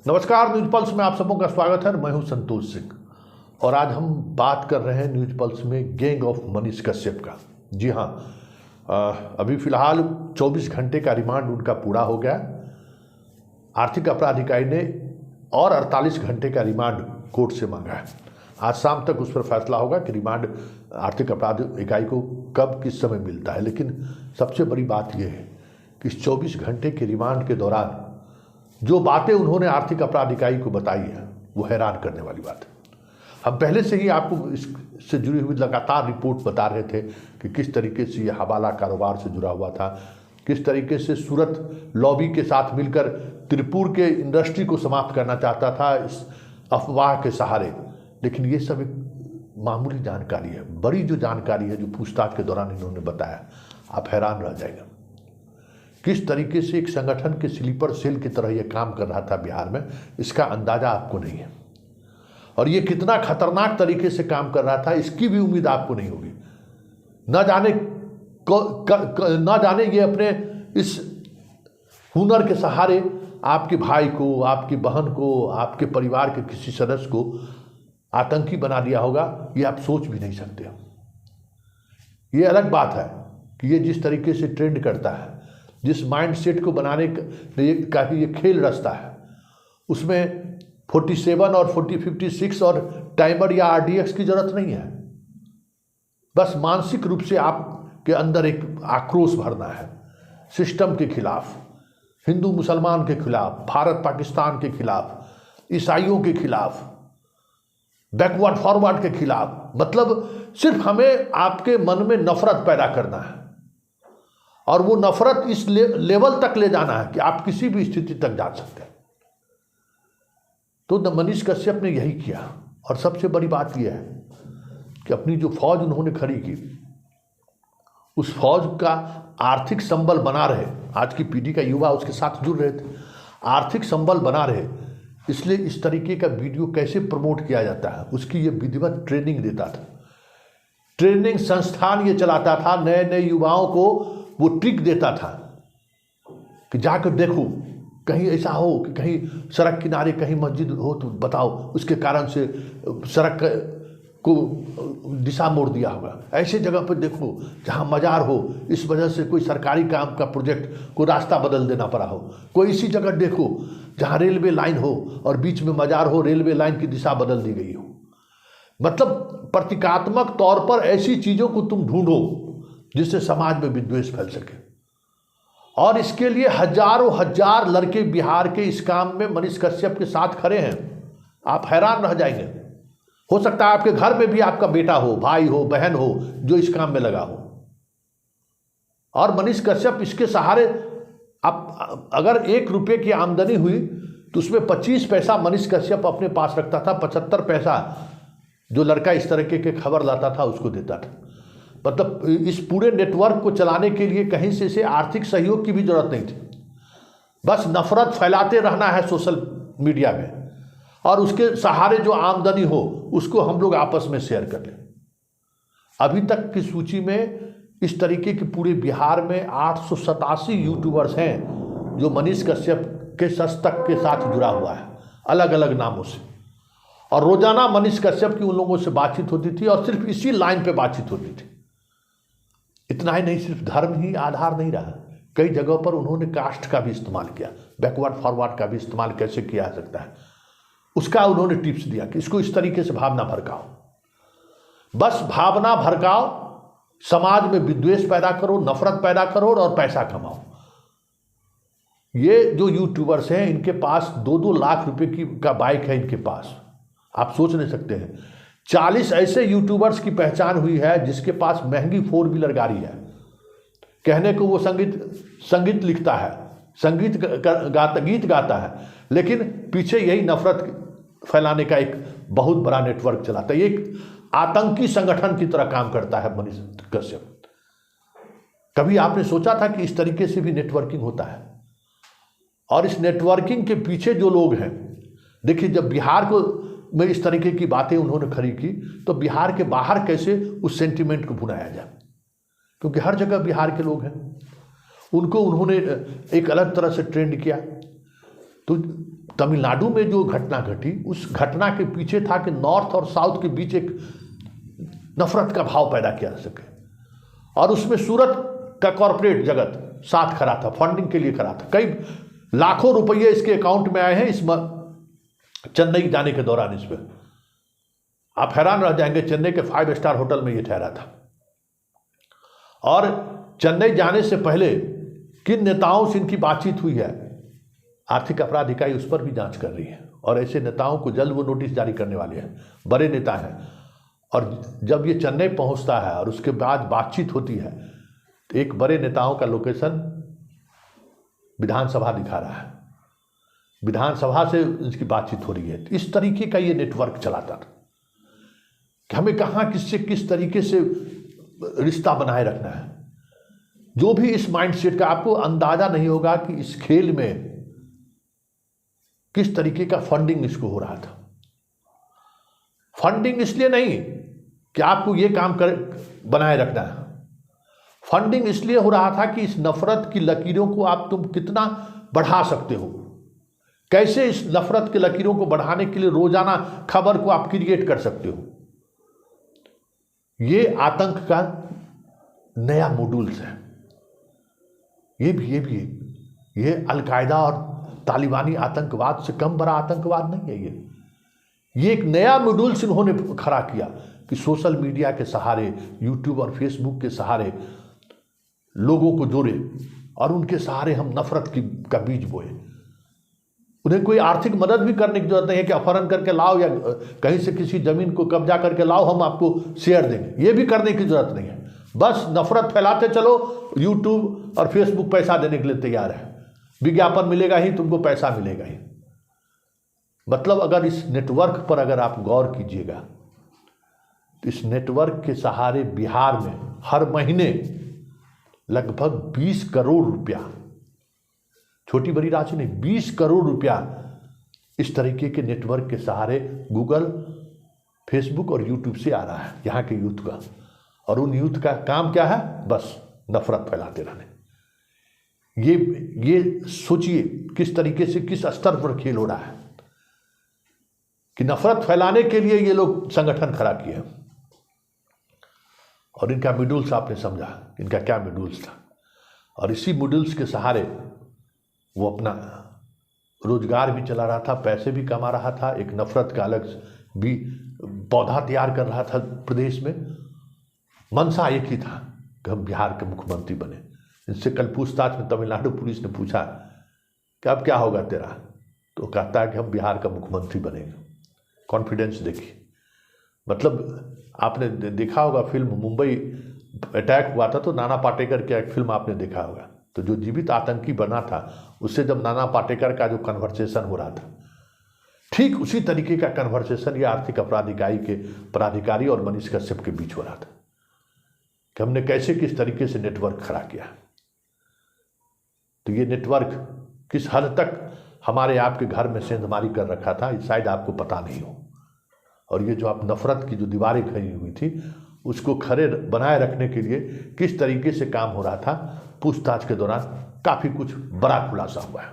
नमस्कार, news pulse में आप सबों का स्वागत है। मैं हूं संतोष सिंह और आज हम बात कर रहे हैं न्यूज पल्स में गैंग ऑफ मनीष कश्यप का। जी हां, अभी फिलहाल 24 घंटे का रिमांड उनका पूरा हो गया। आर्थिक अपराध इकाई ने और 48 घंटे का रिमांड कोर्ट से मांगा है। आज शाम तक उस पर फैसला होगा कि रिमांड आर्थिक अपराध इकाई को कब किस समय मिलता है। लेकिन सबसे बड़ी बात यह है कि इस 24 घंटे के रिमांड के दौरान जो बातें उन्होंने आर्थिक अपराध इकाई को बताई है वो हैरान करने वाली बात है। हम पहले से ही आपको इससे जुड़ी हुई लगातार रिपोर्ट बता रहे थे कि किस तरीके से ये हवाला कारोबार से जुड़ा हुआ था, किस तरीके से सूरत लॉबी के साथ मिलकर त्रिपुर के इंडस्ट्री को समाप्त करना चाहता था इस अफवाह के सहारे। लेकिन ये सब एक मामूली जानकारी है। बड़ी जो जानकारी है जो पूछताछ के दौरान इन्होंने बताया, आप हैरान रह जाएगा किस तरीके से एक संगठन के स्लीपर सेल की तरह यह काम कर रहा था बिहार में। इसका अंदाजा आपको नहीं है और ये कितना खतरनाक तरीके से काम कर रहा था इसकी भी उम्मीद आपको नहीं होगी। न जाने ये अपने इस हुनर के सहारे आपके भाई को, आपकी बहन को, आपके परिवार के किसी सदस्य को आतंकी बना दिया होगा, ये आप सोच भी नहीं सकते। ये अलग बात है कि ये जिस तरीके से ट्रेंड करता है, जिस माइंडसेट को बनाने का ये खेल रचता है, उसमें 47 और 56 और टाइमर या RDX की जरूरत नहीं है। बस मानसिक रूप से आपके अंदर एक आक्रोश भरना है सिस्टम के खिलाफ, हिंदू मुसलमान के खिलाफ, भारत पाकिस्तान के खिलाफ, ईसाइयों के खिलाफ, बैकवर्ड फॉरवर्ड के खिलाफ। मतलब सिर्फ हमें आपके मन में नफरत पैदा करना है और वो नफरत इस लेवल तक ले जाना है कि आप किसी भी स्थिति तक जा सकते हैं। तो मनीष कश्यप ने यही किया। और सबसे बड़ी बात यह है कि अपनी जो फौज उन्होंने खड़ी की, उस फौज का आर्थिक संबल बना रहे, आज की पीढ़ी का युवा उसके साथ जुड़ रहे थे, आर्थिक संबल बना रहे। इसलिए इस तरीके का वीडियो कैसे प्रमोट किया जाता है उसकी ये विधिवत ट्रेनिंग देता था। ट्रेनिंग संस्थान ये चलाता था, नए नए युवाओं को वो ट्रिक देता था कि जाकर देखो कहीं ऐसा हो कि कहीं सड़क किनारे कहीं मस्जिद हो तो बताओ, उसके कारण से सड़क को दिशा मोड़ दिया होगा। ऐसे जगह पर देखो जहाँ मजार हो, इस वजह से कोई सरकारी काम का प्रोजेक्ट को रास्ता बदल देना पड़ा हो। कोई इसी जगह देखो जहाँ रेलवे लाइन हो और बीच में मजार हो, रेलवे लाइन की दिशा बदल दी गई हो। मतलब प्रतीकात्मक तौर पर ऐसी चीज़ों को तुम ढूंढो जिससे समाज में विद्वेष फैल सके। और इसके लिए हजारों हजार लड़के बिहार के इस काम में मनीष कश्यप के साथ खड़े हैं। आप हैरान रह जाएंगे। हो सकता है आपके घर में भी आपका बेटा हो, भाई हो, बहन हो जो इस काम में लगा हो। और मनीष कश्यप इसके सहारे, आप अगर 1 रुपये की आमदनी हुई तो उसमें 25 पैसा मनीष कश्यप अपने पास रखता था, 75 पैसा जो लड़का इस तरीके के खबर लाता था उसको देता था। मतलब इस पूरे नेटवर्क को चलाने के लिए कहीं से इसे आर्थिक सहयोग की भी जरूरत नहीं थी। बस नफरत फैलाते रहना है सोशल मीडिया में और उसके सहारे जो आमदनी हो उसको हम लोग आपस में शेयर कर लें। अभी तक की सूची में इस तरीके के पूरे बिहार में 887 यूट्यूबर्स हैं जो मनीष कश्यप के सस्तक के साथ जुड़ा हुआ है, अलग अलग नामों से। और रोजाना मनीष कश्यप की उन लोगों से बातचीत होती थी और सिर्फ इसी लाइन पे बातचीत होती थी। इतना ही नहीं, सिर्फ धर्म ही आधार नहीं रहा, कई जगहों पर उन्होंने कास्ट का भी इस्तेमाल किया, बैकवर्ड फॉरवर्ड का भी इस्तेमाल कैसे किया जा सकता है उसका उन्होंने टिप्स दिया कि इसको इस तरीके से भावना भड़काओ। बस भावना भड़काओ, समाज में विद्वेष पैदा करो, नफरत पैदा करो और पैसा कमाओ। ये जो यूट्यूबर्स हैं इनके पास 2-2 लाख रुपए का बाइक है इनके पास। आप सोच नहीं सकते हैं 40 ऐसे यूट्यूबर्स की पहचान हुई है जिसके पास महंगी 4 व्हीलर गाड़ी है। कहने को वो संगीत लिखता है, गीत गाता है, लेकिन पीछे यही नफरत फैलाने का एक बहुत बड़ा नेटवर्क चलाता है। एक आतंकी संगठन की तरह काम करता है मनीष कश्यप। कभी आपने सोचा था कि इस तरीके से भी नेटवर्किंग होता है? और इस नेटवर्किंग के पीछे जो लोग हैं, देखिए जब बिहार को में इस तरीके की बातें उन्होंने खड़ी की तो बिहार के बाहर कैसे उस सेंटिमेंट को भुनाया जाए, क्योंकि हर जगह बिहार के लोग हैं, उनको उन्होंने एक अलग तरह से ट्रेंड किया। तो तमिलनाडु में जो घटना घटी, उस घटना के पीछे था कि नॉर्थ और साउथ के बीच एक नफरत का भाव पैदा किया जा सके, और उसमें सूरत का कॉरपोरेट जगत साथ खड़ा था, फंडिंग के लिए खड़ा था। कई लाखों रुपये इसके अकाउंट में आए हैं इस चेन्नई जाने के दौरान। इस पर आप हैरान रह जाएंगे, चेन्नई के 5 स्टार होटल में ये ठहरा था। और चेन्नई जाने से पहले किन नेताओं से इनकी बातचीत हुई है, आर्थिक अपराध इकाई उस पर भी जांच कर रही है, और ऐसे नेताओं को जल्द वो नोटिस जारी करने वाले हैं, बड़े नेता हैं। और जब ये चेन्नई पहुंचता है और उसके बाद बातचीत होती है, तो एक बड़े नेताओं का लोकेशन विधानसभा दिखा रहा है, विधानसभा से इसकी बातचीत हो रही है। इस तरीके का ये नेटवर्क चलाता था कि हमें कहाँ किससे किस तरीके से रिश्ता बनाए रखना है। जो भी इस माइंडसेट का, आपको अंदाजा नहीं होगा कि इस खेल में किस तरीके का फंडिंग इसको हो रहा था। फंडिंग इसलिए नहीं कि आपको ये काम कर बनाए रखना है, फंडिंग इसलिए हो रहा था कि इस नफरत की लकीरों को तुम कितना बढ़ा सकते हो, कैसे इस नफरत की लकीरों को बढ़ाने के लिए रोजाना खबर को आप क्रिएट कर सकते हो। ये आतंक का नया मॉड्यूल्स है। ये अलकायदा और तालिबानी आतंकवाद से कम बड़ा आतंकवाद नहीं है। ये एक नया मॉड्यूल्स इन्होंने खड़ा किया कि सोशल मीडिया के सहारे, यूट्यूब और फेसबुक के सहारे लोगों को जोड़े, और उनके सहारे हम नफरत का बीज बोए। उन्हें कोई आर्थिक मदद भी करने की जरूरत नहीं है कि अपहरण करके लाओ या कहीं से किसी जमीन को कब्जा करके लाओ, हम आपको शेयर देंगे, ये भी करने की जरूरत नहीं है। बस नफरत फैलाते चलो, यूट्यूब और फेसबुक पैसा देने के लिए तैयार है, विज्ञापन मिलेगा ही, तुमको पैसा मिलेगा ही। मतलब अगर इस नेटवर्क पर अगर आप गौर कीजिएगा, तो इस नेटवर्क के सहारे बिहार में हर महीने लगभग 20 करोड़ रुपया, छोटी बड़ी राशि नहीं, 20 करोड़ रुपया इस तरीके के नेटवर्क के सहारे गूगल, फेसबुक और यूट्यूब से आ रहा है यहाँ के यूथ का। और उन यूथ का काम क्या है? बस नफरत फैलाते रहने। ये सोचिए किस तरीके से, किस स्तर पर खेल हो रहा है कि नफरत फैलाने के लिए ये लोग संगठन खड़ा किए। और इनका मॉड्यूल्स आपने समझा, इनका क्या मॉड्यूल्स था, और इसी मॉड्यूल्स के सहारे वो अपना रोजगार भी चला रहा था, पैसे भी कमा रहा था, एक नफरत का अलग भी पौधा तैयार कर रहा था प्रदेश में। मनसा एक ही था कि हम बिहार के मुख्यमंत्री बने। इनसे कल पूछताछ में तमिलनाडु पुलिस ने पूछा कि अब क्या होगा तेरा, तो कहता है कि हम बिहार का मुख्यमंत्री बनेंगे। कॉन्फिडेंस देखिए। मतलब आपने देखा होगा फिल्म मुंबई अटैक हुआ था, तो नाना पाटेकर की एक फिल्म आपने देखा होगा, तो जो जीवित आतंकी बना था उससे जब नाना पाटेकर का जो कन्वर्सेशन हो रहा था, ठीक उसी तरीके का कन्वर्सेशन ये आर्थिक अपराध इकाई के पदाधिकारी और मनीष कश्यप के बीच हो रहा था कि हमने कैसे किस तरीके से नेटवर्क खड़ा किया। तो ये नेटवर्क किस हद तक हमारे आपके घर में सेंधमारी कर रखा था, शायद आपको पता नहीं हो। और ये जो आप नफरत की जो दीवारें खड़ी हुई थी, उसको खड़े बनाए रखने के लिए किस तरीके से काम हो रहा था, पूछताछ के दौरान काफ़ी कुछ बड़ा खुलासा हुआ है।